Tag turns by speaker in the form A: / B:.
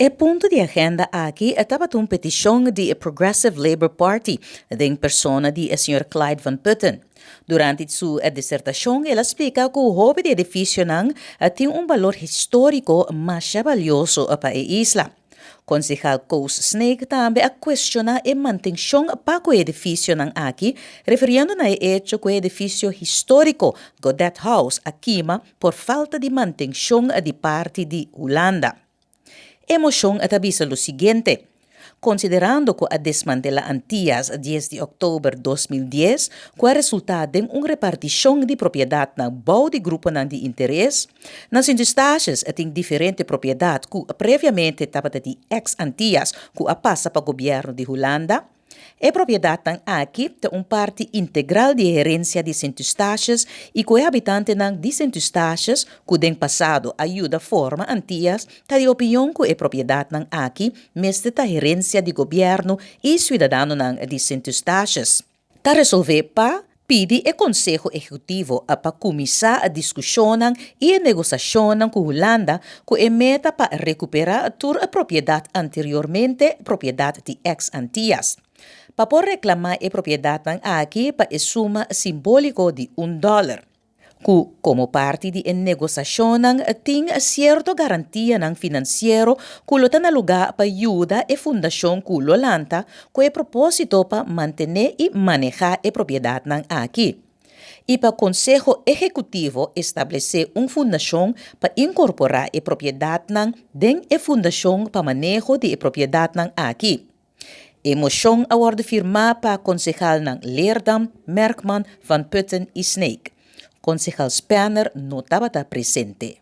A: E punto di agenda aqui estava uma petição de Progressive Labour Party, em persona de Sr. Clyde Van Putten. Durante sua dissertação, ela explica que o hobby de edifício tem valor histórico mais valioso para a isla. Concejal Coast Snake também a questiona a manutenção para o edifício aqui, referindo na hecho que o edifício histórico Godet House aqui por falta de manutenção de parte de Holanda. Emoção atabisa o seguinte. Considerando que a desmantela Antillas 10 de outubro de 2010, que é resultado de uma repartição de propriedade na bau de grupo de interesse, nas indústrias tem diferente propriedade que previamente estava de ex-Antillas que a passa para o governo de Holanda. A propriedade aqui tem parte integral de herência de Centro-Estachas e que o habitante de Centro-Estachas, que tem passado ajuda a forma Antillas, tem de opinião que a propriedade aqui mestre da herência de governo e cidadano de Centro-Estachas. Para resolver para pede o Conselho Executivo para começar a discussão e a negociação com a Holanda que é meta para recuperar toda a propriedade anteriormente propriedade de ex-Antillas. Para reclamar a propriedade aqui para a suma simbólica de $1. Que, como parte de negociação, tem certa garantia financeira que está no lugar para ajudar a fundação que Holanda com o propósito para manter e manejar a propriedade aqui. E para o Conselho Executivo estabelecer uma fundação para incorporar a propriedade dentro a fundação para manejo de propriedade aqui. A moção agora firmada para concejal Leerdam, Merkman, Van Putten e Snake. Concejal Spanner não estava presente.